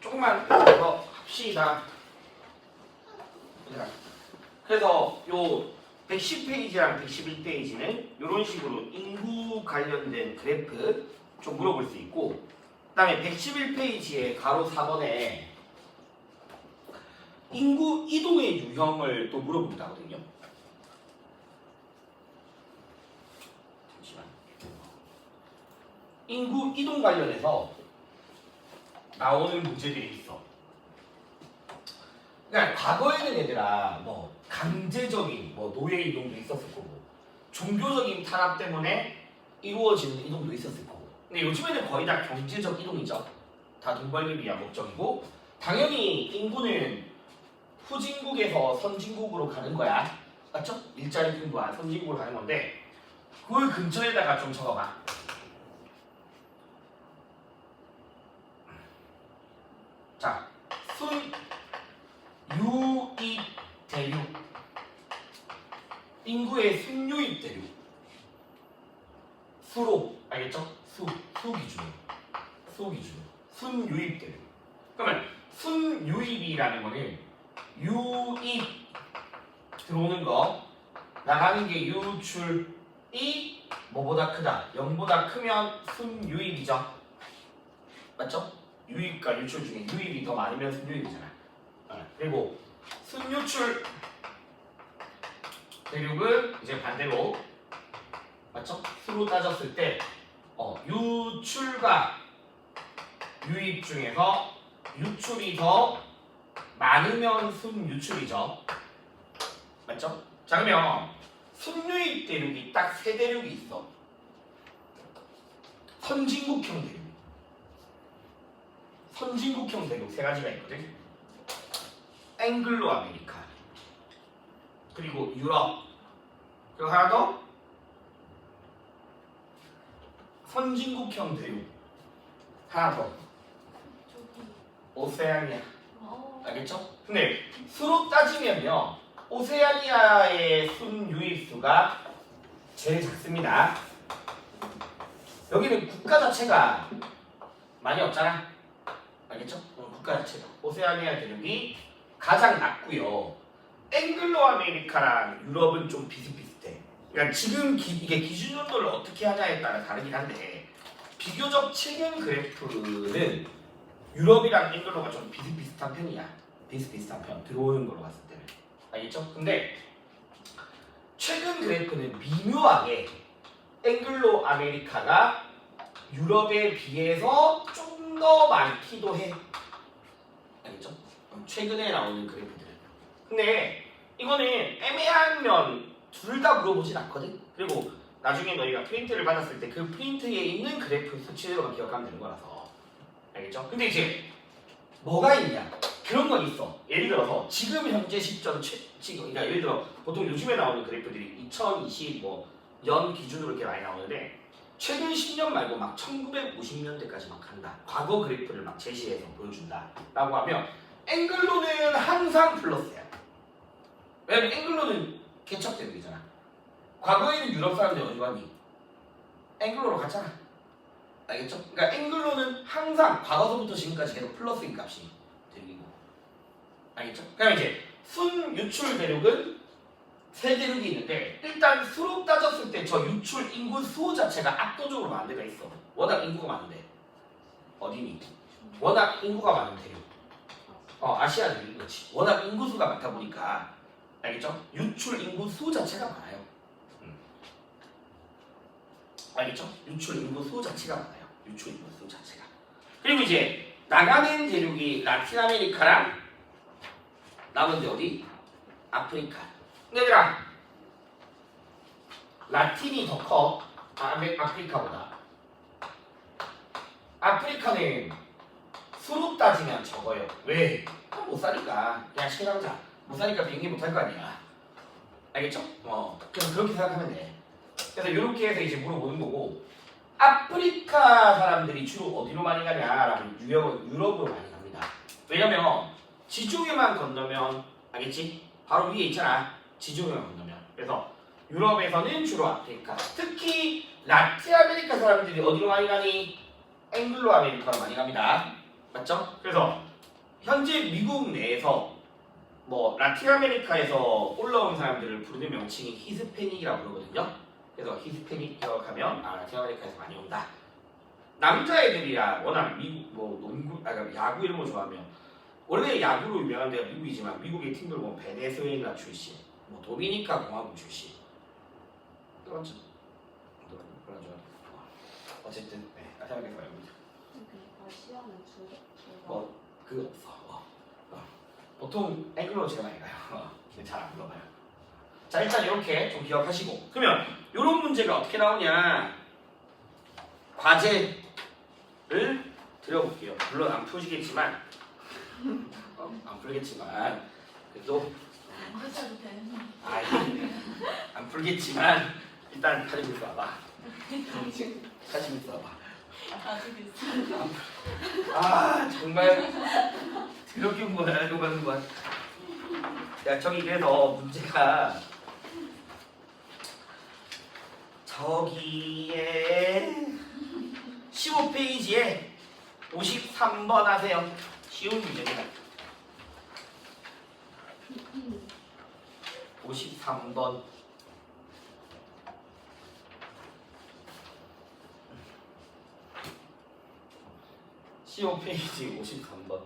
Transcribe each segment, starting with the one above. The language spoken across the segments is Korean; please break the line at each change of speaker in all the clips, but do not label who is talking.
조금만 더 합시다. 그래서 요 110페이지랑 111페이지는 이런 식으로 인구 관련된 그래프 좀 물어볼 수 있고, 그 다음에 111페이지에 가로 4번에 인구 이동의 유형을 또 물어본다 하거든요. 잠시만. 인구 이동 관련해서 나오는 문제들이 있어. 그러니까 과거에는 얘들아 뭐 강제적인 뭐 노예 이동도 있었을 거고 종교적인 탄압 때문에 이루어지는 이동도 있었을 거고, 근데 요즘에는 거의 다 경제적 이동이죠. 다 돈 벌기 위한 목적이고, 당연히 인구는 후진국에서 선진국으로 가는 거야. 맞죠? 일자리 인구와 선진국으로 가는 건데, 그 근처에다가 좀 적어봐. 자, 순유입 대륙, 인구의 순유입 대륙, 수로 알겠죠? 수 기준 순유입 대륙. 그러면 순유입이라는 거는 유입 들어오는 거, 나가는 게 유출이 뭐보다 크다, 0보다 크면 순유입이죠. 맞죠? 유입과 유출 중에 유입이 더 많으면 순유입이잖아. 그리고 순유출 대륙은 이제 반대로, 맞죠? 수로 따졌을 때 유출과 유입 중에서 유출이 더 많으면 순유출이죠. 맞죠? 자, 그러면 순유입 대륙이 딱 세 대륙이 있어. 선진국형 대륙, 선진국형 대륙 세 가지가 있거든. 앵글로 아메리카, 그리고 유럽, 그리고 하나 더 선진국형 대륙, 하나 더 오세아니아. 알겠죠? 근데 수로 따지면요, 오세아니아의 순유입수가 제일 작습니다. 여기는 국가 자체가 많이 없잖아. 알겠죠? 국가 자체가 오세아니아 대륙이 가장 낮고요. 앵글로 아메리카랑 유럽은 좀 비슷비슷해. 그러니까 지금 이게 기준 연도를 어떻게 하냐에 따라 다르긴 한데, 비교적 최근 그래프는 유럽이랑 앵글로가 좀 비슷비슷한 편이야. 비슷비슷한 편, 들어오는 걸로 봤을 때는. 알겠죠? 근데 최근 그래프는 미묘하게 앵글로 아메리카가 유럽에 비해서 좀 더 많기도 해. 알겠죠? 최근에 나오는 그래프들은. 근데 이거는 애매한 면 둘 다 물어보진 않거든. 그리고 나중에 너희가 프린트를 받았을 때 그 프린트에 있는 그래프 수치대로만 기억하면 되는 거라서. 알겠죠? 근데 이제 뭐가 있냐? 그런 건 있어. 예를 들어서 지금 현재 시점 지금, 그러니까 예를 들어 보통 요즘에 나오는 그래프들이 2020 연 기준으로 이렇게 많이 나오는데, 최근 10년 말고 막 1950년대까지 막 간다. 과거 그래프를 막 제시해서 보여준다. 라고 하면 앵글로는 항상 플러스야. 왜냐면 앵글로는 개척대륙이잖아. 과거에는 유럽 사람들이 어디 갔니? 앵글로로 갔잖아. 알겠죠? 그러니까 앵글로는 항상 과거서부터 지금까지 계속 플러스인 값이 대륙이고. 알겠죠? 그럼 이제 순유출 대륙은 세 대륙이 있는데, 일단 수로 따졌을 때 저 유출 인구 수 자체가 압도적으로 많은 데가 있어. 워낙 인구가 많은데. 어디니? 워낙 인구가 많은 대륙. 아시아들이 그렇지. 워낙 인구수가 많다 보니까, 알겠죠? 유출 인구 수 자체가 많아요. 알겠죠? 유출 인구 수 자체가 많아요. 유출 인구 수 자체가. 그리고 이제 나가는 대륙이 라틴 아메리카랑 남은 데 어디? 아프리카. 근데 얘들아, 라틴이 더 커. 아프리카보다. 아프리카는 수로 따지면 적어요. 왜? 못 사니까. 그냥 시장자. 못 사니까 비행기 못 탈 거 아니야. 알겠죠? 그래서 그렇게 생각하면 돼. 그래서 이렇게 해서 이제 물어보는 거고, 아프리카 사람들이 주로 어디로 많이 가냐라면 유럽으로 많이 갑니다. 왜냐면 지중해만 건너면, 알겠지? 바로 위에 있잖아. 지중해만 건너면. 그래서 유럽에서는 주로 아프리카, 특히 라틴 아메리카 사람들이 어디로 많이 가니? 앵글로 아메리카로 많이 갑니다. 맞죠? 그래서 현재 미국 내에서 뭐 라틴 아메리카에서 올라온 사람들을 부르는 명칭이 히스패닉이라고 부르거든요. 그래서 히스패닉 기억하면 라틴 아메리카에서 많이 온다. 남자애들이야 워낙 미국 뭐 농구 그러니까 야구 이런 거 좋아하면 원래 야구로 유명한 데가 미국이지만 미국의 팀들 보면 베네수엘라 출신, 뭐 도미니카 공화국 출신. 그렇죠. 그렇죠. 어쨌든 라틴 아메리카 말고
아시아는 주로
그 없어. 보통 앵글로 제가 많이 가요. 근데 잘 안 물어봐요. 자 일단 이렇게 좀 기억하시고 그러면 이런 문제가 어떻게 나오냐 과제를 드려볼게요. 물론 안 푸시겠지만 안 풀겠지만 그래도
안 하셔도 되는
안 풀겠지만 일단 가지고 있어 봐봐. 가지고 있어 봐봐.
가지고 있어요.
정말 이렇게 뭐야 이거 하는 거야. 야 저기 그래서 문제가 저기에 15페이지에 53번 하세요. 쉬운 문제입니다. 53번. 페이지 53번.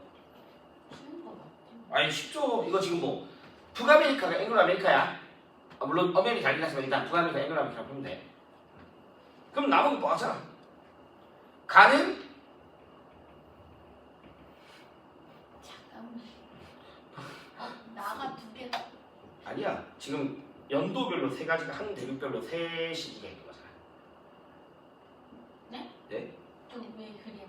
아니 쉽죠. 이거 지금 뭐 북아메리카가 앵글로 아메리카야. 물론 엄연히 달리나지만 일단 북아메리카 앵글로 아메리카 보면 돼. 그럼 남은 거 뭐 하잖아. 가는
잠깐만. 나가 두 개.
아니야. 지금 연도별로 세 가지가 한 대륙별로 세 시기가 있는 거잖아.
네?
네?
좀 왜 그림에?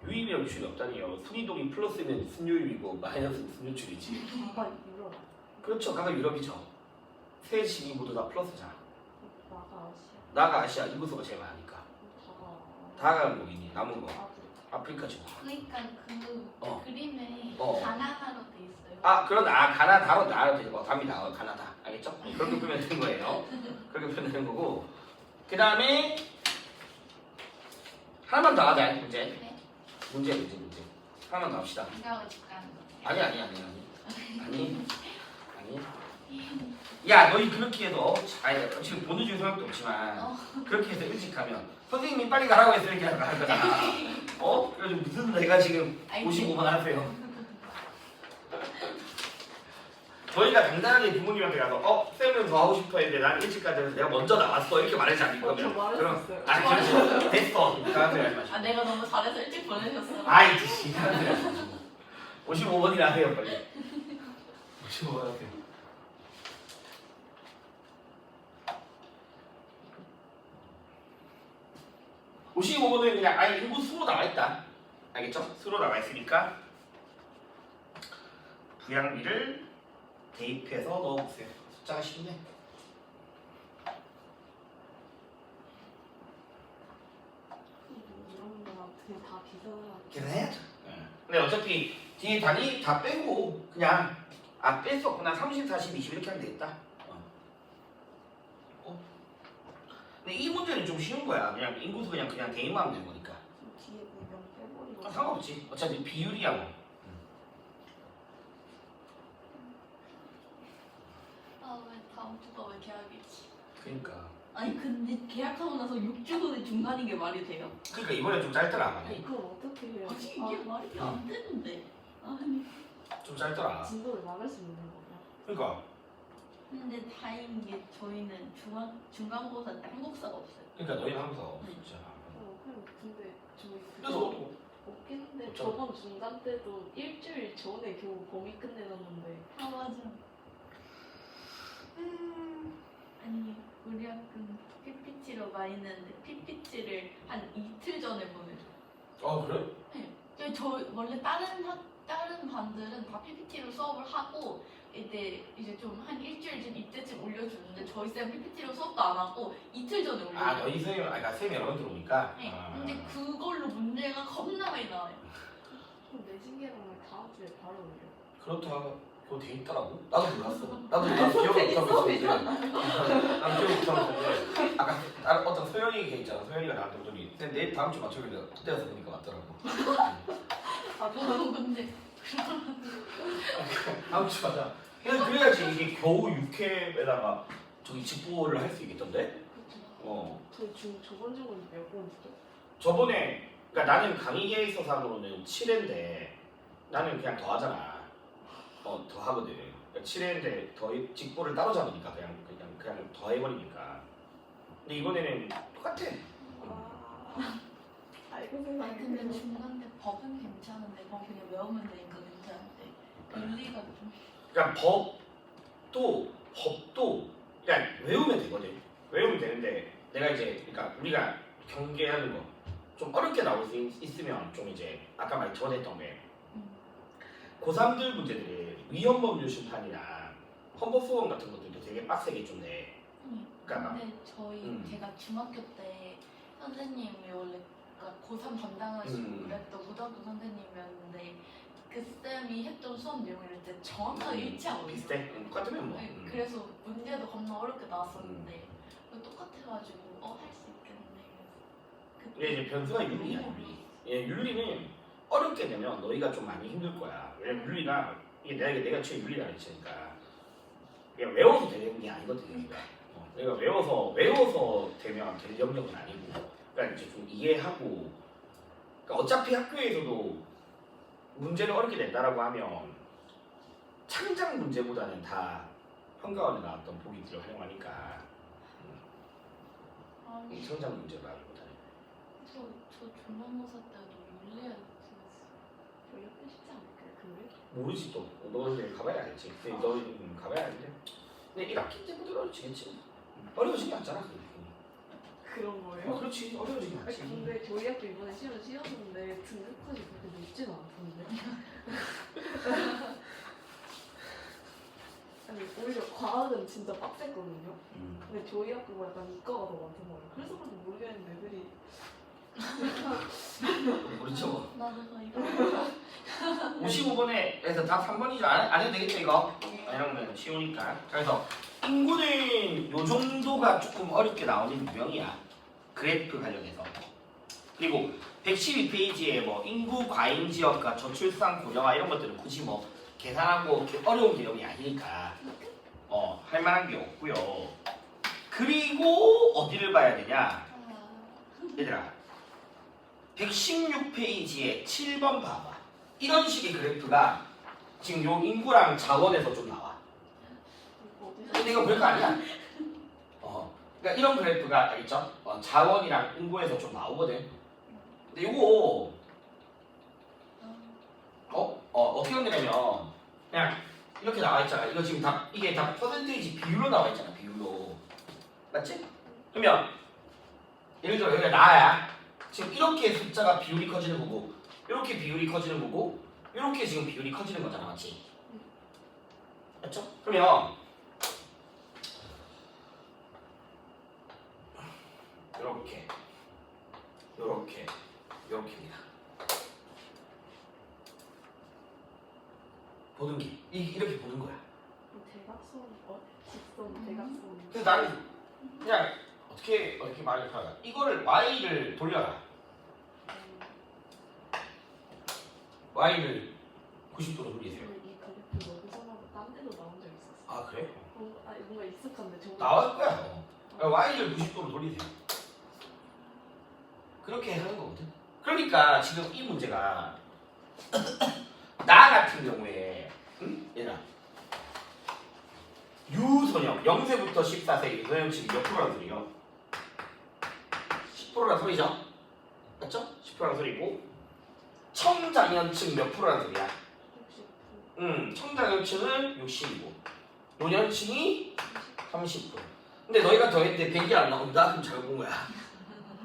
유입이랑 유출이 없다니요. 순이동이 플러스는 순유입이고 마이너스는 순유출이지.
나가 유럽.
그렇죠. 각각 유럽이죠. 세 시기 모두 다 플러스잖아.
나가 아시아.
나가 아시아 인구수가 제일 많으니까. 다가 뭐이니 남은 거. 아프리카죠.
그러니까 그 그림에 가나다로 돼 있어요.
가나다로 나로 되는 거 답니다. 가나다. 알겠죠? 그렇게 풀면 되는 거예요. 그렇게 풀면 되는 거고. 그 다음에 하나만 더 하자. 문제. 하나만 더 합시다.
생각을 집 가는 거.
아니. 야, 너희 그렇게 해서 지금 보내줄 생각도 없지만 그렇게 해서 일찍 가면 선생님이 빨리 가라고 해서 이렇게 할 거잖아. 그래가지고 무슨 내가 지금 55만 하세요. 저희가 당당하게 부모님한테 가서 쌤은 더 하고 싶어 했는데 난 일찍 가자 내가 먼저 나왔어 이렇게 말하지 않을 거면 그럼 그렇지 됐어.
내가 너무 잘해서 일찍 보내셨어.
아이 씨. 55번이나 하세요 빨리. 55번 하세요. (55번은) 그냥 아예 인구 수로 나와 있다. 알겠죠? 수로 나와 있으니까 부양비를 대입해서 넣어보세요. 숫자가 쉽네.
이런 거 그냥 다
계산해야죠. 근데 어차피 뒤에 단위 다 빼고 그냥 뺄 수 없구나. 30, 40, 20 이렇게 하면 되겠다. 근데 이 문제는 좀 쉬운 거야. 그냥 인구수 그냥 대입만 하면 되는 거니까.
뒤에 명 빼버리고.
상관없지. 어차피 비율이야 뭐.
왜 다음 주가 왜 계약이지?
그러니까.
아니 근데 계약하고 나서 6주 후에 중간인 게 말이 돼요?
그러니까 이번에 좀 짧더라.
그걸 어떻게 해요? 아니 이게 말이 안 되는데.
좀 짧더라.
진도를 막을 수 있는 거야?
그러니까.
근데 다행인 게 저희는 중간고사 때 한국사가 없어요.
그러니까 너희는 항상 없었잖아.
근데 저희
그래서
없긴 한데
없잖아.
저번 중간 때도 일주일 전에 겨우 범위 끝내놨는데
맞아. 아니 우리 학교는 PPT로 많이 내는데 PPT를 한 이틀 전에 보내줘.
그래?
네. 저 원래 다른 반들은 다 PPT로 수업을 하고 이제 좀 한 일주일 전 이때쯤 올려주는데 저희 쌤 PPT로 수업도 안 하고 이틀 전에 올려줘요.
너희 쌤이 그러니까 쌤이 여러 번 들어오니까.
네. 근데 그걸로 문제가 겁나 많이 나와요.
그럼 내신계량을 다음 주에 바로 올려.
그렇다. 그거 돼 있더라고. 나도 몰랐어. 나도 기억 못하고 있었는데. 나도 기억 못하고 있었는데. 아까 다른 어떤 소연이 걔 있잖아. 소연이가 나한테 오더니 근데 내일 다음 주 맞춰보니까 그때 와서 보니까 맞더라고.
아 저도 근데
다음 주 맞아. 그래야지 이게 겨우 6회에다가 저기 직보를 할 수 있겠던데?
저희 저번 주는 몇 번이죠?
저번에 그러니까 나는 강의 계획서상으로는 7회인데 나는 그냥 더 하잖아. 더 하거든. 그러니까 7회인데 더 직보를 따로 잡으니까 그냥 더 해버리니까. 근데 이번에는 똑같아.
알고
아니
생각해.
근데 중간에 법은 괜찮은데 법 그냥 외우면 되니까 괜찮은데 윤리가 좀
그러니까 법도 그냥 외우면 되거든. 외우면 되는데 내가 이제 그러니까 우리가 경계하는 거 좀 어렵게 나올 수 있으면 좀 이제 아까 전했던 게 고3들 문제들이 위헌법률 심판이나 헌법소원 같은 것들도 되게 빡세게 좀 내. 그러니까
근데 저희 제가 중학교 때 선생님이 원래 그러니까 고3 담당하시고 그랬던 고등학교 선생님이었는데 그 쌤이 했던 수업 내용을 이제 정확하게 일치하거든요.
비슷해? 똑같으면 뭐.
네, 그래서 문제도 겁나 어렵게 나왔었는데 똑같아가지고 할 수 있겠네.
근데 이제 변수가 윤리야. 윤리는 어렵게 되면 너희가 좀 많이 힘들 거야. 왜냐면 윤리가 이게 내가 최 윤리를 가르치니까 그냥 외워서 되는 게 아니거든. 내가 외워서 되면 될 영역은 아니고, 그러니까 이제 좀 이해하고, 그러니까 어차피 학교에서도 문제를 어렵게 낸다라고 하면 창작 문제보다는 다 평가원에 나왔던 보기들을 활용하니까 이 창작 문제라기보다는.
저 중간고사 때도 윤리였어요.
저희 학교 쉽지 않을까요? 근데?
모르지 또. 너 이제 가봐야 알지. 근데 너 가봐야 알는데. 근데 1학기 때부터 어려워지겠지. 어려워지지 않잖아.
그런 거예요?
그렇지. 어려워지지
아니,
않지.
근데 저희 학교 이번에 시험 치렀는데 등급까지 그렇게 높지는 않던데. 아니 오히려 과학은 진짜 빡셌거든요. 근데 저희 학교가 약간 이과가 더 많단 말이에요. 그래서 그런지 모르겠는데 애들이
모르죠.
나도 이거
55번에 그래서 다 3번이죠. 안 해도 되겠죠 이거? 이러면 쉬우니까. 그래서 인구는 요 정도가 조금 어렵게 나오는 유형이야. 그래프 관련해서. 그리고 112페이지에 뭐 인구 과잉 지역과 저출산 고령화 이런 것들은 굳이 뭐 계산하고 어려운 개념이 아니니까 할 만한 게 없고요. 그리고 어디를 봐야 되냐? 얘들아 116페이지에 7번 봐봐. 이런 식의 그래프가 지금 요 인구랑 자원에서 좀 나와. 근데 이거 별거 아니야. 그러니까 이런 그래프가 알겠죠? 자원이랑 인구에서 좀 나오거든. 근데 요거 어떻게 연결하면 그냥 이렇게 나와 있잖아. 이거 지금 이게 다 퍼센테이지 비율로 나와 있잖아. 비율로. 맞지? 그러면 예를 들어 여기가 나야. 지금 이렇게 숫자가 비율이 커지는 거고, 이렇게 비율이 커지는 거고, 이렇게 지금 비율이 커지는 거잖아, 맞지? 맞죠? 그러면 이렇게입니다. 보는 게 이렇게 보는 거야.
대각선, 직선, 대각선.
그래서 나는 그냥 어떻게 말을 할까? 이거를 y를 돌려라. y를 90도로 돌리세요.
이 그래프 여기서 말고 딴 데도 나온 적 있었어.
아 그래?
아니 뭔가 익숙한데 저거.
나올 거야. y를 90도로 돌리세요. 그렇게 하는 거거든. 그러니까 지금 이 문제가 나 같은 경우에 얘들아 유소년 0세부터 14세 유소년층이 몇 프로란 소리요? 10%란 소리죠? 맞죠? 10%란 소리고 청장년층 몇 프로란 소리야?
60%.
청장년층은 60이고 노년층이 30%. 근데 너희가 더했는데 100이 안 나온다? 그럼 잘 본 거야.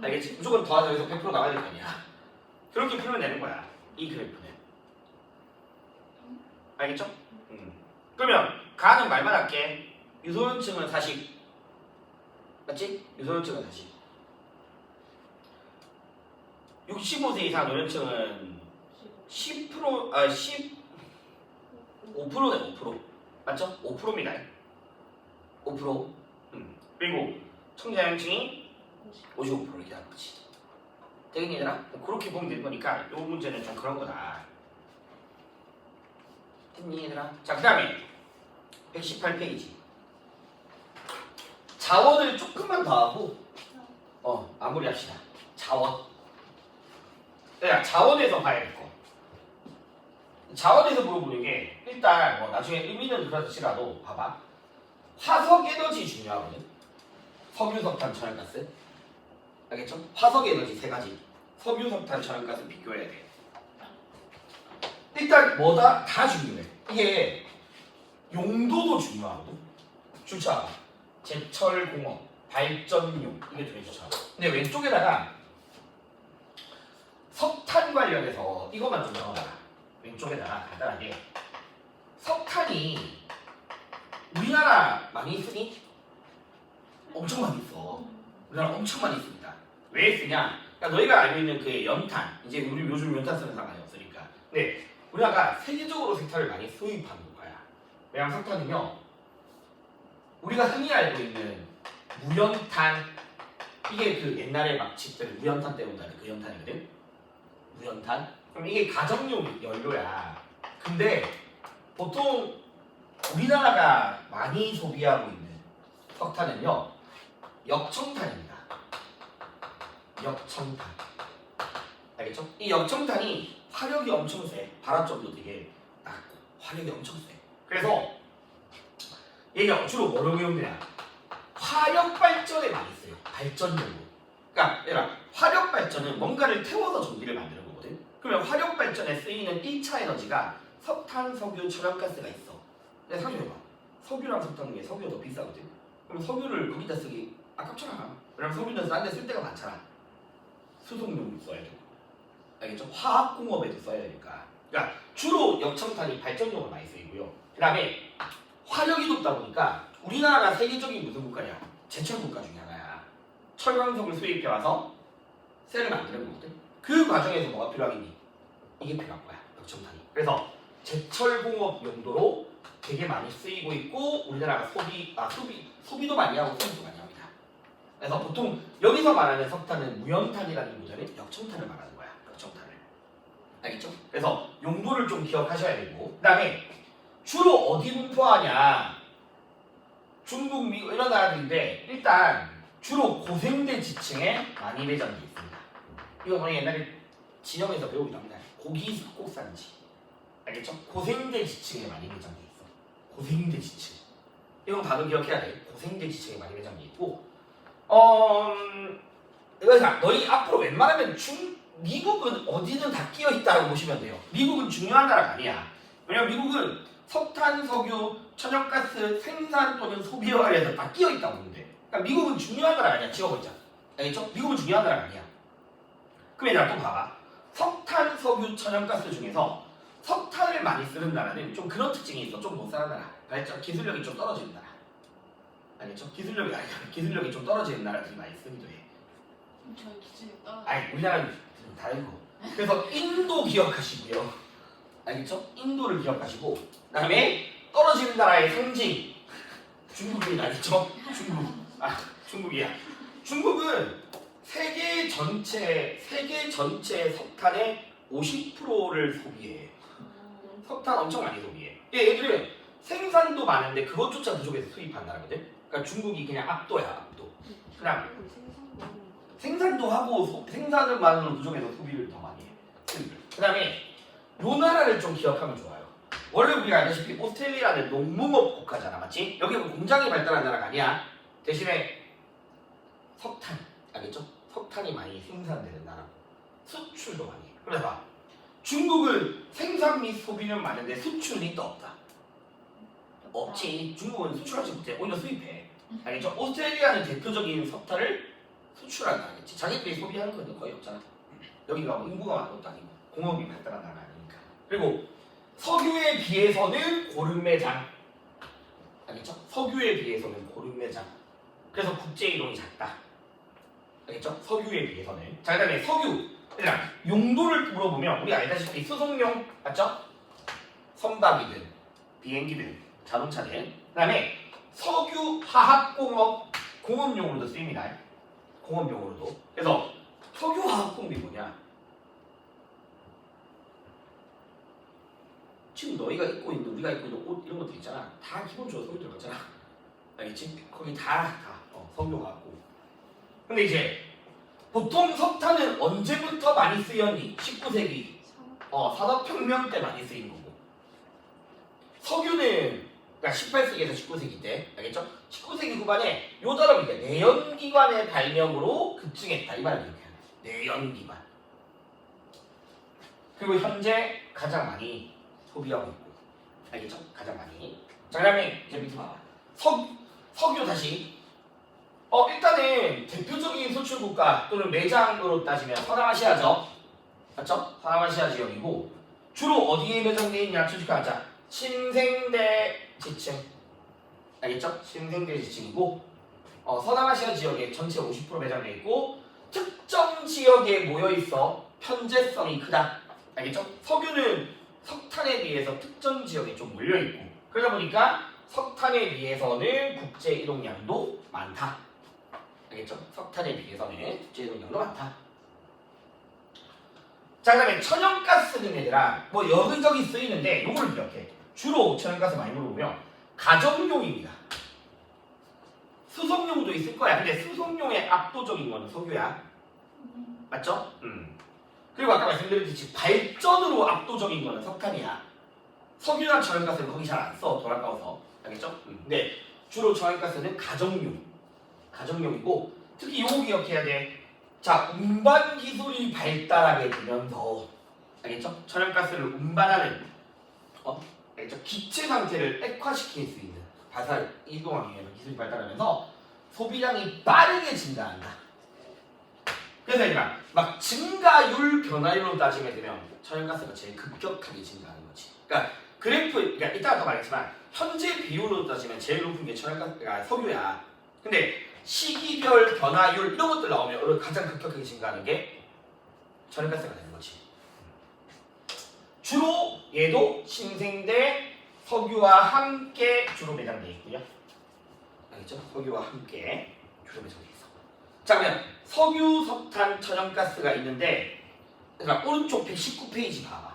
알겠지? 무조건 더하자 해서 100% 나와야 될 거 아니야. 그렇게 풀면 되는 거야. 이 그래프는. 알겠죠? 그러면 가는 말만 할게. 유소년층은 40. 맞지? 유소년층은 40. 65세 이상 노년층은 10% 5%네 5%. 맞죠? 5%입니다. 5%. 그리고 청자연층이 55% 이렇게 하는 거지. 되겠니 얘들아? 그렇게 보면 되는 거니까 이 문제는 좀 그런 거다. 됐니 얘들아? 자, 그 다음에 118페이지. 자원을 조금만 더 하고 마무리합시다. 자원. 야, 자원에서 봐야 될 거. 자원에서 물어보는 게 일단 뭐 나중에 의미는 그렇지라도 봐봐. 화석 에너지 중요하거든. 석유, 석탄, 천연가스. 알겠죠? 화석 에너지 세 가지. 석유, 석탄, 천연가스 비교해야 돼. 일단 뭐다? 다 중요해. 이게 용도도 중요하거든. 주차, 제철공업, 발전용 이게 되게 좋죠. 근데 왼쪽에다가 석탄 관련해서 이것만 좀 적어놔라. 왼쪽에다가 간단하게 석탄이 우리나라 많이 쓰니? 엄청 많이 써. 우리나라 엄청 많이 씁니다. 왜 쓰냐? 그러니까 너희가 알고 있는 그 연탄, 이제 우리 요즘 연탄 쓰는 사람 많이 없으니까. 근데 우리나라가 세계적으로 석탄을 많이 수입하는 거야. 왜냐면 석탄은요, 우리가 흔히 알고 있는 무연탄, 이게 그 옛날에 막 집들 무연탄 때문에 그 연탄이거든. 무연탄. 그럼 이게 가정용 연료야. 근데 보통 우리나라가 많이 소비하고 있는 석탄은요, 역청탄입니다. 역청탄. 알겠죠? 이 역청탄이 화력이 엄청 세. 발화점도 되게 낮고 화력이 엄청 세. 그래서 얘가 주로 뭐로 이용되냐? 화력 발전에 많이 써요. 발전용으로. 그러니까 얘들아, 화력 발전은 뭔가를 태워서 전기를 만드는 거거든. 그러면 화력 발전에 쓰이는 1차 에너지가 석탄, 석유, 천연가스가 있어. 근데 생각해봐. 석유랑 석탄 중에 석유가 더 비싸거든. 그럼 석유를 거기다 쓰기 아깝잖아. 왜냐면 석유는 딴 데 쓸 데가 많잖아. 수송용으로 써야 되고. 알겠죠? 화학공업에도 써야 되니까. 그러니까 주로 역청탄이 발전용으로 많이 쓰이고요. 그 다음에 화력이 높다 보니까 우리나라가 세계적인 무슨 국가냐? 제철 국가 중에 하나야. 철광석을 수입해 와서 셀을 만드는 거거든. 그 과정에서 뭐가 필요하겠니? 이게 필요한 거야. 역청탄이. 그래서 제철공업 용도로 되게 많이 쓰이고 있고 우리나라가 소비도 많이 하고 수입도 많이 합니다. 그래서 보통 여기서 말하는 석탄은 무연탄이라기보다는 역청탄을 말하는 거야. 역청탄을. 알겠죠? 그래서 용도를 좀 기억하셔야 되고 그 다음에 주로 어디 분포하냐? 중국, 미국 이런 나라들인데 일단 주로 고생대 지층에 많이 매장돼 있습니다. 이거 우리 옛날에 진영에서 배우기도 합니다. 고기 석곡산지. 알겠죠? 고생대 지층에 많이 매장돼 있어. 고생대 지층. 이건 다들 기억해야 돼. 고생대 지층에 많이 매장돼 있고 그래서 너희 앞으로 웬만하면 미국은 어디든 다 끼어 있다고 보시면 돼요. 미국은 중요한 나라가 아니야. 왜냐면 미국은 석탄, 석유, 천연가스 생산 또는 소비에 관해서 다 끼어 있다고 보는데. 그러니까 미국은 중요한 나라가 아니야. 지워버리자. 알겠죠? 미국은 중요한 나라가 아니야. 그럼 얘들아 또 봐봐. 석탄, 석유, 천연가스 중에서 석탄을 많이 쓰는 나라는 좀 그런 특징이 있어. 좀 못 사는 나라. 발전 기술력이 좀 떨어지는 나라. 알겠죠? 기술력이 좀 떨어지는 나라들이 많이 쓰기도 해.
저희 기준이 떨어져.
아니 우리나라는 좀 다르고. 그래서 인도 기억하시고요. 알겠죠? 인도를 기억하시고 그다음에 떨어지는 나라의 상징 중국이 알겠죠? 중국이야. 중국은 세계 전체 석탄의 50%를 소비해. 석탄 엄청 많이 소비해. 얘들은 생산도 많은데 그것조차 부족해서 수입한 나라거든. 그러니까 중국이 그냥 압도야, 압도. 그다음 생산도 하고 생산을 많은 부족해서 소비를 더 많이 해. 그다음에 요 나라를 좀 기억하면 좋아요. 원래 우리가 알다시피 오스트레일리아는 농무업 국가잖아, 맞지? 여기는 공장이 발달한 나라가 아니야. 대신에 석탄, 알겠죠? 석탄이 많이 생산되는 나라고 수출도 많이 해. 그래서 봐. 중국은 생산 및 소비는 많은데 수출이 또 없다. 없지. 중국은 수출하지 못해. 오히려 수입해. 알겠죠? 오스트레일리아는 대표적인 석탄을 수출하는 나라겠지. 자기들이 소비하는 건 거의 없잖아. 여기가 뭐 인구가 많은 것도 아니고 공업이 발달한 나라 아니니까. 그리고 석유에 비해서는 고름매장. 알겠죠? 석유에 비해서는 고름매장. 그래서 국제 이동이 작다. 알겠죠? 석유에 비해서는. 자, 그다음에 석유. 그냥 용도를 물어보면 우리 알다시피 수송용 맞죠? 선박이든 비행기들, 자동차들. 그다음에 석유, 화학공업, 공업용으로도 쓰입니다. 공업용으로도. 그래서 석유, 화학공업이 뭐냐? 지금 너희가 입고 있는, 우리가 입고 있는 옷 이런 것들 있잖아. 다 기본적으로 석유 들어갔잖아. 알겠지? 거기 다 석유, 화학공업. 근데 이제 보통 석탄은 언제부터 많이 쓰였니? 19세기. 산업혁명 때 많이 쓰인 거고. 석유는 그러니까 18세기에서 19세기 때, 알겠죠? 19세기 후반에 요 단어를 이제 내연기관의 발명으로 급증했다. 이 말을 이렇게 해요. 내연기관. 그리고 현재 가장 많이 소비하고 있고, 알겠죠? 가장 많이. 자, 그다음에 이제 밑에 봐봐. 석유 다시. 일단은 대표적인 수출 국가 또는 매장으로 따지면 서남아시아죠. 맞죠? 서남아시아 지역이고 주로 어디에 매장되어 있냐? 추측하자. 신생대 지층. 알겠죠? 신생대 지층이고 서남아시아 지역에 전체 50% 매장되어 있고 특정 지역에 모여 있어 편재성이 크다. 알겠죠? 석유는 석탄에 비해서 특정 지역에 좀 몰려 있고 그러다 보니까 석탄에 비해서는 국제 이동량도 많다. 알겠죠? 석탄에 비해서는 국제 이동량도 많다. 자, 그다음에 천연가스는 얘들아 뭐 여기저기 쓰이는데 요걸 기억해. 주로 천연가스 많이 물어보면 가정용입니다. 수송용도 있을 거야. 근데 수송용의 압도적인 거는 석유야. 맞죠? 그리고 아까 말씀드렸듯이 발전으로 압도적인 거는 석탄이야. 석유나 천연가스는 거기 잘 안 써. 돌아가서. 알겠죠? 근데 주로 천연가스는 가정용이고 특히 요거 기억해야 돼. 자, 운반 기술이 발달하게 되면서 알겠죠? 천연가스를 운반하는 알겠죠? 기체 상태를 액화시킬 수 있는 발달 이동하기 위해서 기술이 발달하면서 소비량이 빠르게 증가한다. 그래서 얘들아 막 증가율 변화율로 따지게 되면 천연가스가 제일 급격하게 증가하는 거지. 그러니까 그러니까 이따가 더 말했지만 현재 비율로 따지면 제일 높은 게 천연가스가 석유야. 근데 시기별 변화율 이런 것들 나오면 가장 급격하게 증가하는 게 천연가스가 되는 거지. 주로 얘도 신생대 석유와 함께 주로 매장되어 있고요. 알겠죠? 석유와 함께 주로 매장되어 있어. 자, 그러면 석유, 석탄, 천연가스가 있는데 그러니까 오른쪽 119페이지 봐봐.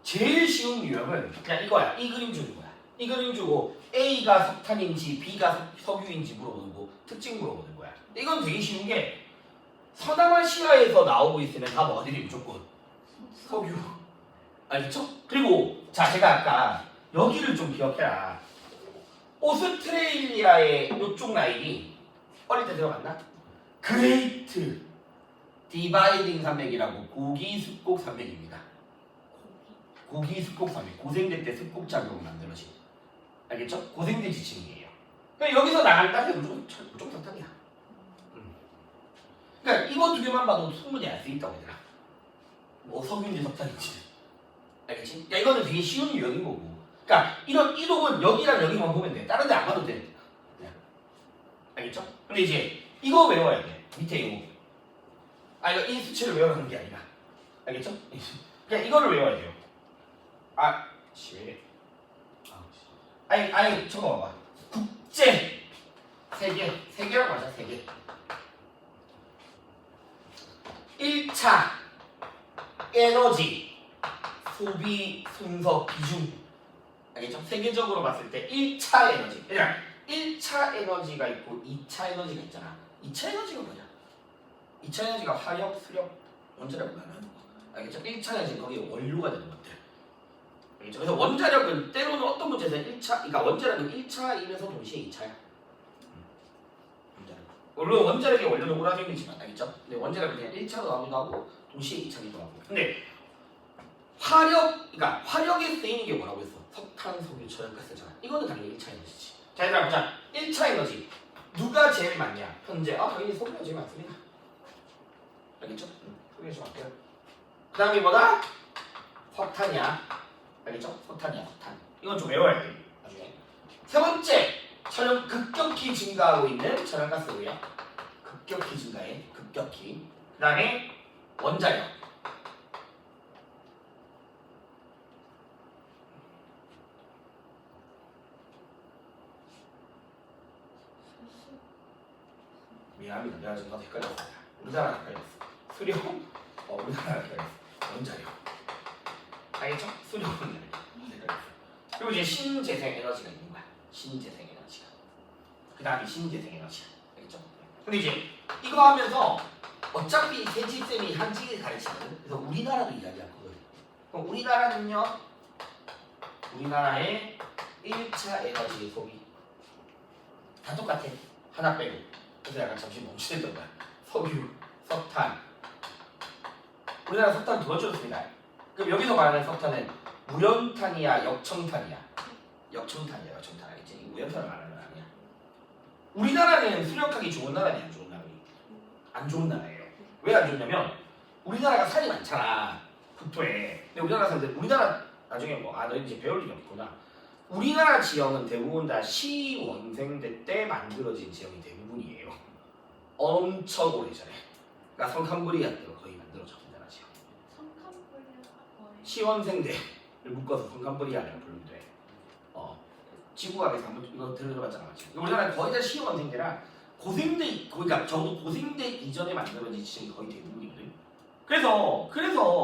제일 쉬운 유형은 그냥 이거야. 이 그림 주는 거야. 이 그림 주고 A가 석탄인지 B가 석유인지 물어보는 거, 특징 물어보는 거야. 이건 되게 쉬운 게 서남아시아에서 나오고 있으면 다 뭐가 되니 무조건 석유. 알겠죠? 그리고 자 제가 아까 여기를 좀 기억해라. 오스트레일리아의 이쪽 라인이 어릴 때 들어봤나? 그레이트 디바이딩 산맥이라고 고기 습곡 산맥입니다. 고기 습곡 산맥. 고생대 때 습곡 작용을 만들어진. 알겠죠? 고생대 지층이에요. 그러니까 여기서 나간 땅이 무조건 석탄이야. 그러니까 이거 두 개만 봐도 충분히 알 수 있다고 얘들아. 뭐 석유인지 석탄인지. 알겠지? 야 이거는 되게 쉬운 유형인 거고. 그러니까 이런 이동은 여기랑 여기만 보면 돼. 다른 데 안 봐도 돼. 그냥. 알겠죠? 근데 이제 이거 외워야 돼. 밑에 이거. 이거 이 수치를 외우는 게 아니라. 알겠죠? 그냥 이거를 외워야 돼요. 아니 저거 봐봐. 국제 세계라고 하자. 세계 1차 에너지 소비 순서 비중. 알겠죠? 세계적으로 봤을 때 1차 에너지. 그냥 1차 에너지가 있고 2차 에너지가 있잖아. 2차 에너지가 뭐냐? 2차 에너지가 화력, 수력, 원자력을 말하는 거. 알겠죠? 1차 에너지는 거기에 원료가 되는 것들. 알겠죠? 그래서 원자력은 때로는 어떤 문제에서는 1차, 그러니까 원자력은 1차이면서 동시에 2차야. 원자력. 물론 원자력의 원료는 오라짐이지만 알겠죠? 근데 원자력은 그냥 1차로 나오기도 하고 동시에 2차기도 하고. 근데 그러니까 화력에 쓰이는 게 뭐라고 했어? 석탄, 석유, 천연가스잖아. 이거는 당연히 1차 에너지지. 자, 얘들아 보자. 1차 에너지 누가 제일 많냐? 현재 당연히 석유가 제일 많습니다. 알겠죠? 석유가 제일 많고요. 그 다음에 뭐다? 석탄이야. 알겠죠? 석탄이야, 석탄. 이건 좀 외워야 돼. 나중에. 세 번째, 급격히 증가하고 있는 천연가스고요. 급격히 증가해. 급격히. 그 다음에 원자력. 미안합니다. 내가 지금 나도 헷갈렸어. 우리나라가 헷갈렸어. 수령? 우리나라가 헷갈렸어. 원자력. 알겠죠? 수령 원자력. 헷갈렸어. 그리고 이제 신재생 에너지가 있는 거야. 신재생 에너지가. 그 다음에 신재생 에너지야. 알겠죠? 근데 이제 이거 하면서 어차피 세지쌤이 한지를 가르치거든. 그래서 우리나라도 이야기할 거거든. 그럼 우리나라는요. 우리나라의 1차 에너지 소비 다 똑같아. 하나 빼고. 그래서 약간 잠시 멈추던 거야. 석유, 석탄. 우리나라 석탄 두 번 줄였습니다. 그럼 여기서 말하는 석탄은 무연탄이야, 역청탄이야? 역청탄이야, 역청탄 알겠지? 무연탄을 말하는 거 아니야. 우리나라는 수력하기 좋은 나라냐, 안 좋은 나라니? 안 좋은 나라예요. 왜 안 좋냐면 우리나라가 산이 많잖아, 국토에. 근데 우리나라 사람들, 우리나라 나중에 너 이제 배울 일이 없구나. 우리나라 지형은 대부분 다 시원생대 때 만들어진 지형이 대부분이에요. 엄청 오래전에. 그러니까 성캄브리아 때로 거의 만들어져 우리나라 지형. 시원생대를 묶어서 성캄브리아라고 부르면 돼. 지구과학에서 한번 이거 들어봤잖아, 맞지? 우리나라는 거의 다 시원생대라 고생대, 그러니까 적어도 고생대 이전에 만들어진 지형이 거의 대부분이거든. 그래서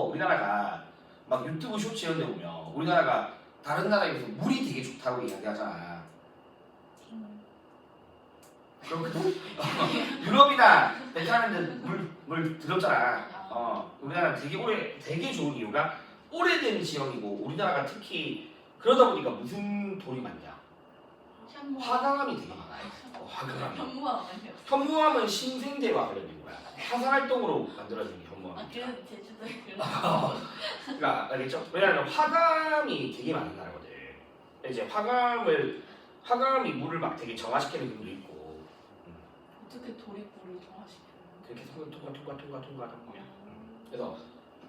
우리나라가 막 유튜브 쇼츠 이런 데 보면 우리나라가 다른 나라에 비해서 물이 되게 좋다고 이야기하잖아. 유럽이나 베트남인데 물 들었잖아. 우리나라는 되게 좋은 이유가 오래된 지형이고 우리나라가 특히 그러다 보니까 무슨 돌이 많냐? 화강암이 되게 많아요. 화강암이. 현무암은 신생대와 관련된 거야. 화산활동으로 만들어진 게 현무암.
그래서 제주도에 그런
그러니까 알겠죠? 왜냐하면 화강이 되게 많은 나라거든. 이제 화강이 물을 막 되게 정화시키는 힘도 있고.
어떻게 돌이 물을 정화시키는
그렇게 통과. 그래서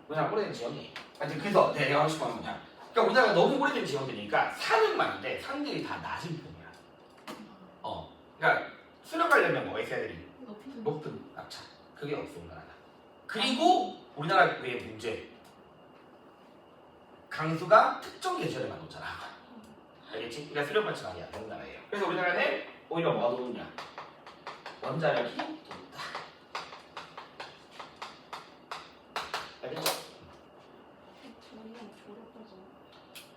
우리나라 오래된 지형이. 그래서 내가 하고 싶은 건 뭐냐? 그러니까 우리나라가 너무 오래된 지형들이니까 산은 많은데 산들이 다 낮은 편이야. 그러니까 수력하려면 뭐가 있어야 되니? 높은 낙차. 그게 없어 우리나라가. 그리고 우리나라 왜 문제? 강수가 특정 계절에만 오잖아. 알겠지? 그러니까 수력발전 많이 안 되는 나라예요. 그래서 우리나라는 오히려 뭐가 더 높냐? 원자력이 더 높다. 알겠죠?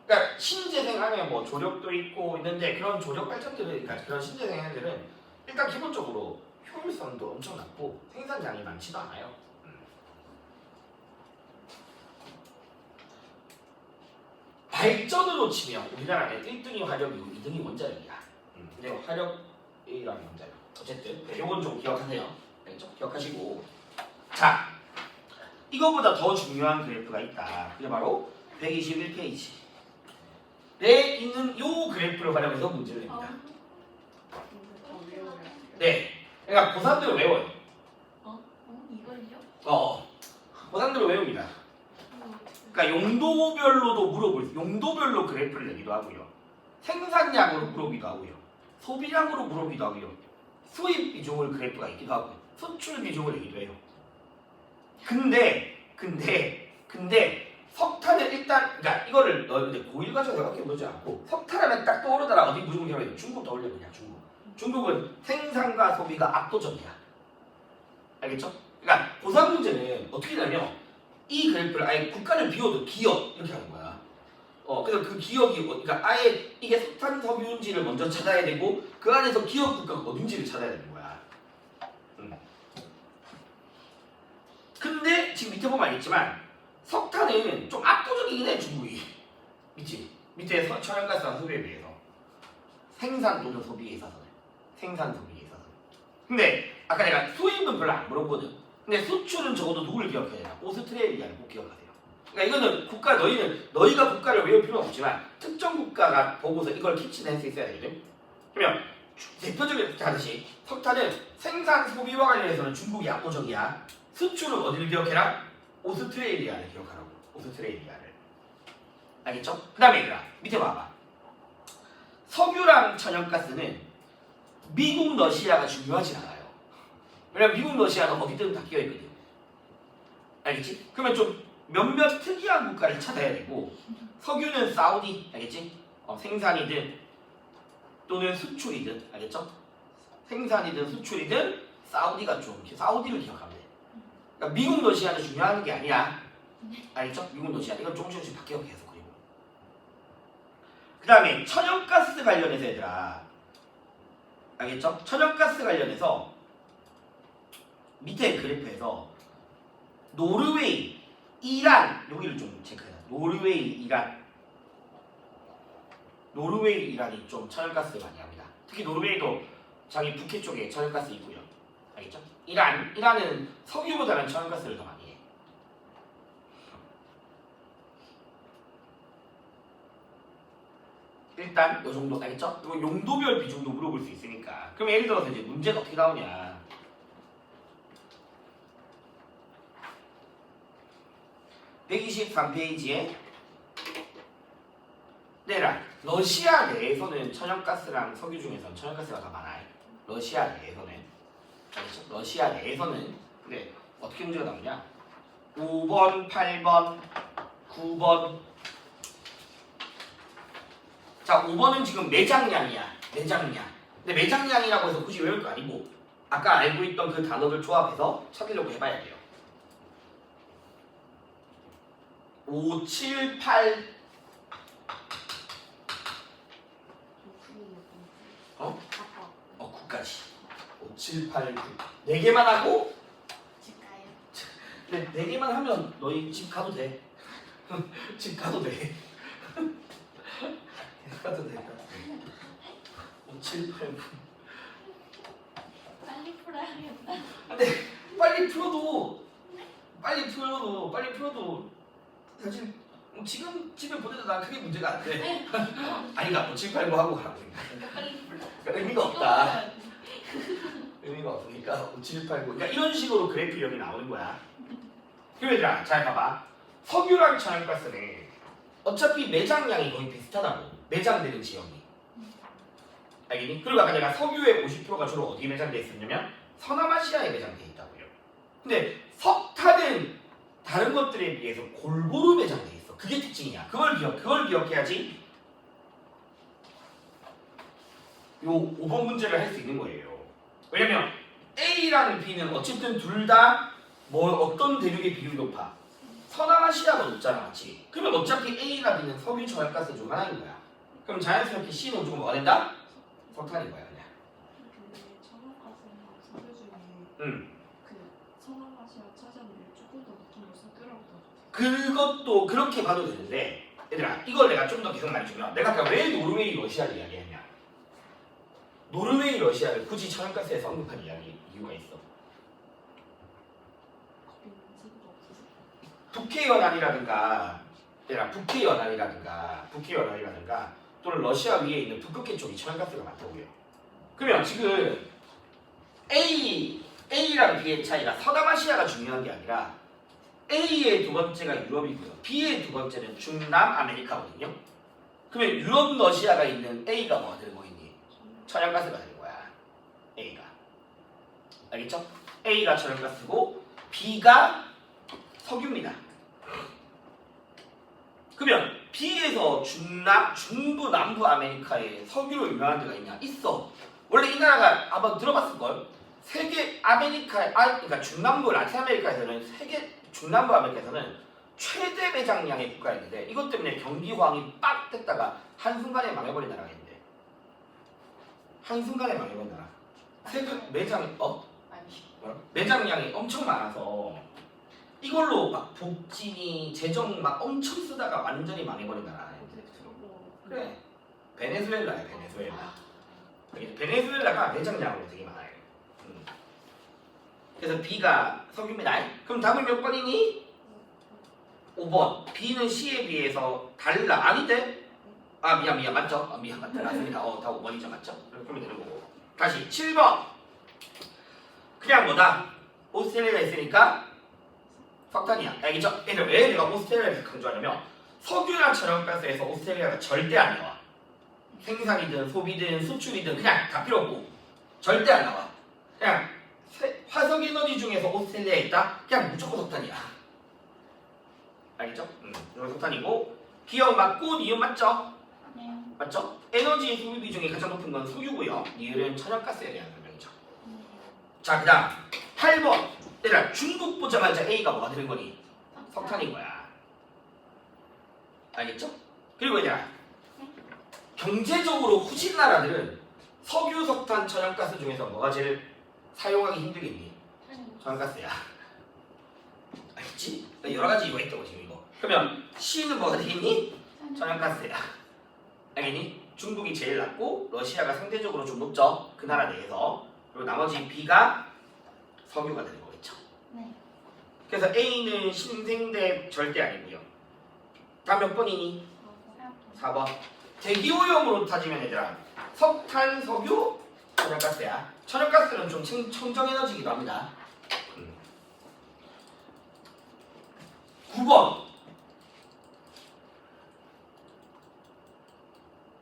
그러니까 신재생하면 뭐 조력도 있고 있는데 그런 조력 발전들은, 그러니까 그런 신재생 에너지들은 일단 기본적으로 효율성도 엄청 낮고 생산량이 많지도 않아요. 발전으로 치면 우리나라는 1등이 화력이고 2등이 원자력이야. 근데 화력이랑 원자력. 어쨌든 이건 좀 기억하세요. 알겠죠? 기억하시고. 자, 이거보다 더 중요한 그래프가 있다. 그게 바로 121페이지. 내 있는 요 그래프를 활용해서 문제를 냅니다. 네. 그러니까 고3들은 외워요.
이걸요?
고3들은 외웁니다. 그러니까 용도별로 그래프를 내기도 하고요. 생산량으로 물어보기도 하고요. 소비량으로 물어보기도 하고요. 수입 비중을 그래프가 있기도 하고요. 수출 비중을 내기도 해요. 근데 석탄을 일단, 그러니까 이거를 너희들 고1 가서 생각해보지 않고 석탄하면 딱 떠오르더라. 어디 무조건 해야 돼. 중국 떠올려 그냥 중국. 중국은 생산과 소비가 압도적이야. 알겠죠? 그러니까 고3 문제는 어떻게 되냐면 이 그래프를 아예 국가를 비워도 기업 이렇게 하는 거야. 그래서 그 기업이 그러니까 아예 이게 석탄 석유인지를 먼저 찾아야 되고 그 안에서 기업 국가가 어딘지를 찾아야 되는 거야. 근데 지금 밑에 보면 알겠지만 석탄은 좀 압도적이긴 해 중국이. 믿지? 밑에 천연가스랑 소비에 비해서 생산 또는 소비에 있어서는 생산 소비에 있어서. 근데 아까 내가 수입은 별로 안 물었거든. 근데 수출은 적어도 누구를 기억해야 되나? 오스트레일리아를 꼭 기억하세요. 그러니까 이거는 국가 너희가 국가를 외울 필요는 없지만 특정 국가가 보고서 이걸 캐치할 수 있어야 되거든. 그러면 대표적인 하듯이 석탄은 생산 소비와 관련해서는 중국이 압도적이야. 수출은 어디를 기억해라? 오스트레일리아를 기억하라고. 오스트레일리아를. 알겠죠? 그 다음에 얘들아 밑에 봐봐. 석유랑 천연가스는 미국 러시아가 중요하진 않아요. 왜냐면 미국 러시아는 어디든 다 끼어있거든. 알겠지? 그러면 좀 몇몇 특이한 국가를 찾아야 되고 석유는 사우디 알겠지? 생산이든 또는 수출이든 알겠죠? 생산이든 수출이든 사우디가 좀 사우디를 기억하면 돼. 그러니까 미국 러시아는 중요한 게 아니야. 알겠죠? 미국 러시아 이건 조금씩 바뀌어 계속. 그리고 그 다음에 천연가스 관련해서 얘들아 알겠죠? 천연가스 관련해서 밑에 그래프에서 노르웨이, 이란 여기를 좀 체크해라. 노르웨이, 이란이 좀 천연가스 많이 합니다. 특히 노르웨이도 자기 북해 쪽에 천연가스 있고요. 알겠죠? 이란은 석유보다는 천연가스를 더 많이 해. 일단 요 정도 알겠죠? 이거 용도별 비중도 물어볼 수 있으니까. 그럼 예를 들어서 이제 문제가 어떻게 나오냐? 123페이지에 내라 러시아 내에서는 천연가스랑 석유 중에서는 천연가스가 더 많아요. 러시아 내에서는 알겠죠? 러시아 내에서는 근데 어떻게 문제가 나오냐? 5번, 8번, 9번 자 5번은 지금 매장량이야. 매장량. 근데 매장량이라고 해서 굳이 외울 거 아니고 아까 알고 있던 그 단어들 조합해서 찾으려고 해봐야 돼요. 5, 7, 8 어? 9까지 5, 7, 8, 9 4개만 하고
집 가요.
근데 4개만 하면 너희 집 가도 돼. 집 가도 돼. 가도 돼. 5, 7, 8, 9
빨리 풀어야겠다.
근데 빨리 풀어도 사실 지금 집에 보내도 난 크게 문제가 안 돼. 아니가 5, 7, 8, 9 하고 가는 거야.
빨리 풀어.
그러니까 의미가 없다. 의미가 없으니까 5, 7, 8, 9 그러니까 이런 식으로 그래프형이 나오는 거야. 그럼 얘들아 잘 봐봐. 석유랑 천연가스는 어차피 매장량이 거의 비슷하다고. 매장되는 지역이. 알겠니? 그리고 아까 내가 석유의 50%가 주로 어디에 매장돼 있었냐면 서남아시아에 매장돼 있다고요. 근데 석탄은 다른 것들에 비해서 골고루 매장돼 있어. 그게 특징이야. 그걸 기억해야지. 요 5번 문제를 할 수 있는 거예요. 왜냐면 A랑 B는 어쨌든 둘 다 뭐 어떤 대륙의 비율이 높아? 서남아시아가 높잖아, 맞지? 그러면 어차피 A나 B는 석유, 천연가스 중 하나인 거야. 그럼 자연스럽게 C는 무조건 뭐가 된다? 석탄인 거야, 그냥.
근데 천연가스랑 석유 중에
응.
그 서남아시아 차지하는 게 조금 더 높은 걸 석유라고 더
그것도 그렇게 봐도 되는데, 얘들아, 이걸 내가 좀 더 계속 말해주면, 내가 아까 왜 노르웨이, 러시아를 이야기했냐? 노르웨이, 러시아를 굳이 천연가스에서 언급한 이유가 있어.
커피는 색도 없어서
북해연안이라든가 또는 러시아 위에 있는 북극해 쪽이 천연가스가 많다고요. 그러면 지금 A랑 B의 차이가 서남아시아가 중요한 게 아니라 A의 두 번째가 유럽이고요. B의 두 번째는 중남 아메리카거든요. 그러면 유럽 러시아가 있는 A가 뭐가 되는 거겠니? 천연가스가 되는 거야. A가. 알겠죠? A가 천연가스고 B가 석유입니다. 그러면 B에서 중부, 남부 아메리카에 석유로 유명한 데가 있냐? 있어. 원래 이 나라가 한번 들어봤을걸? 세계 그러니까 중남부 라틴 아메리카에서는 중남부 아메리카에서는 최대 매장량의 국가였는데 이것 때문에 경기 호황이 빡 됐다가 한순간에 망해버린 나라가 있는데 한순간에 망해버린 나라. 매장량이 엄청 많아서 이걸로 막 복지니 재정 막 엄청 쓰다가 완전히 망해버린 나라. 그래. 베네수엘라야 베네수엘라. 베네수엘라가 매장량으로 되게 많아요. 그래서 B가 석유입니다. 그럼 답은 몇 번이니? 5번. B는 C에 비해서 달라. 아닌데? 아 미안 맞죠? 맞습니다. 다 5번이죠 맞죠? 그러면 되는 거고. 다시 7번. 그냥 뭐다? 오스트레일리아가 있으니까 석탄이야. 알겠죠? 왜 내가 오스트레일리아를 강조하냐면 석유랑 천연가스에서 오스트레일리아가 절대 안 나와. 생산이든 소비든 수출이든 그냥 다 필요 없고 절대 안 나와. 그냥 화석에너지 중에서 오스트레일리아에 있다? 그냥 무조건 석탄이야. 알겠죠? 이건 석탄이고 기억 맞고 니은 맞죠?
네.
맞죠? 에너지 소비 비중이 가장 높은 건 석유고요. 니은은 천연가스에 대한 설명이죠. 자, 그다음 8번. 얘들아, 중국 보자마자 A가 뭐가 되는 거니? 석탄인 거야. 알겠죠? 그리고 얘들아, 경제적으로 후진 나라들은 석유, 석탄, 천연가스 중에서 뭐가 제일 사용하기 힘들겠니? 천연가스야. 알겠지? 여러 가지 이유가 있다고 지금 이거. 그러면 C는 뭐가 되겠니? 천연가스야. 알겠니? 중국이 제일 낮고 러시아가 상대적으로 좀 높죠. 그 나라 내에서. 그리고 나머지 B가 석유가 되는 거겠죠.
네.
그래서 A는 신생대 절대 아니고요. 다음 몇 번이니? 4번. 대기오염으로 따지면 얘들아, 석탄, 석유, 천연가스야. 천연가스는 좀 청정에너지이기도 합니다. 9번.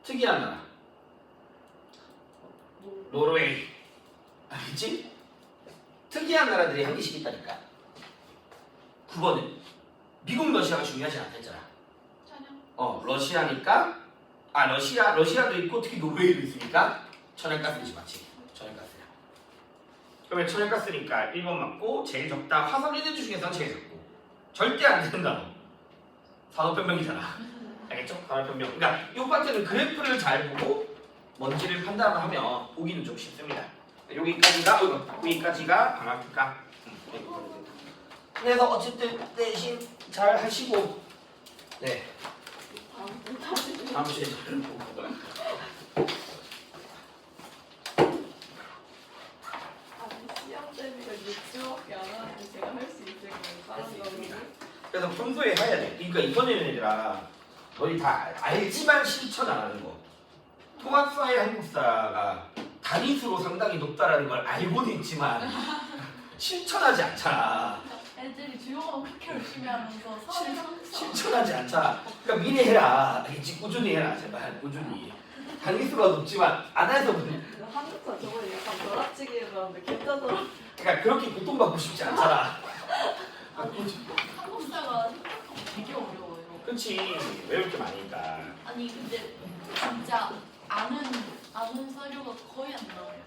특이한 나라. 노르웨이. 알겠지? 특이한 나라들이 한 개씩 있다니까. 9번은 미국, 러시아가 중요하지 않다 했잖아. 러시아니까 러시아도 있고 특히 노르웨이도 있으니까 천연가스지 맞지? 천연가스야. 그러면 천연가스니까 1번 맞고 제일 적다. 화석 에너지 중에서는 제일 적고 절대 안 되는 단어. 산업혁명이잖아. 알겠죠? 산업혁명. 그러니까 이 파트는 그래프를 잘 보고 먼지를 판단하면 보기는 좀 쉽습니다. 여기까지가 방학기가. 그래서 어쨌든 대신 잘 하시고 네. 다음 주에 저를 보고.
시험 대비가 6주밖에 안 하는데 제가 할 수 있을까요?
할 수
다른
있습니다.
거는?
그래서 평소에 해야 돼. 그러니까 이번에는 얘들아, 너희 다 알지만 실천 안 하는 거. 통합사회 한국사가 단위수로 상당히 높다라는 걸 알고는 있지만 실천하지 않잖아.
애들이 주영어 그렇게 열심히 하면서 사회 상사
실천하지 않잖아. 그러니까 미리 해라. 알겠지? 꾸준히 해라. 제발 꾸준히. 단위수가 높지만 안 해서
한국사 저번에 약간 벼락치기 해봤는데 괜찮더라고요.
그러니까 그렇게 고통받고 싶지 않잖아.
한국사가 생각하면 되게 어려워요.
그렇지. 외울 게 많으니까.
아니 근데 진짜 아는 서류가 거의 안 나와요.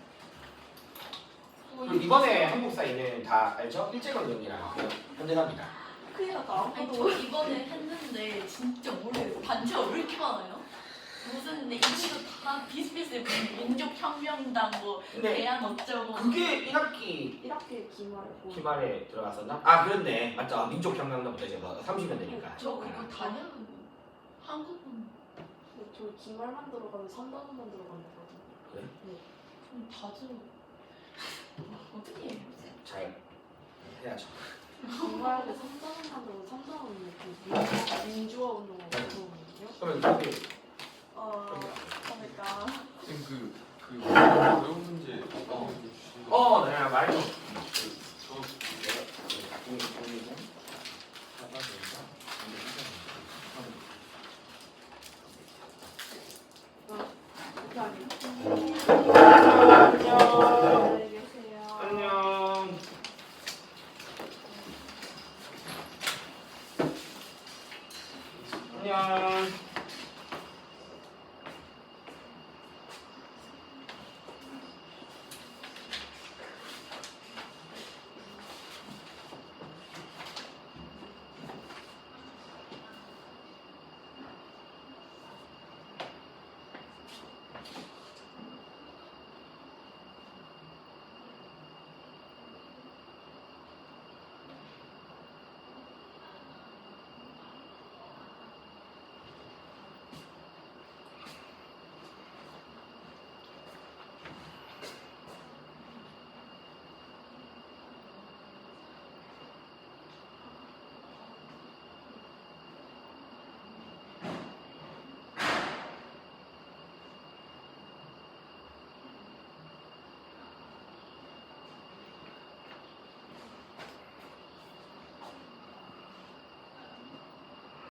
그리고 이번에 한국사에는 다 알죠? 일제강점기랑 현대사입니다.
큰일 났다.
아니 저 이번에 했는데 진짜 모르겠어요. 단체가 왜 이렇게 많아요? 무슨 근데 이들도 다 비슷비슷해. 무슨 민족혁명당 뭐
근데
대안 어쩌고
그게 1학기
1학기 기말고
기말에 들어갔었나? 아 그렇네. 맞죠. 민족혁명부터 이제 30년 되니까.
저 그거 다 해요. 한국은
저 기말만 들어가면 3단원만 들어가는 거거든요.
그래?
네.
좀 다들 어떻게 해요?
잘 해야죠.
기말에 3단원만 들어가면 3단원이 그 민주화 운동을 들어오거든요.
그러면 저기
그러니까
선생님 그 어려운 문제 알려주시면
내가 말해줘.
저
안녕히 계세요.
안녕. 안녕.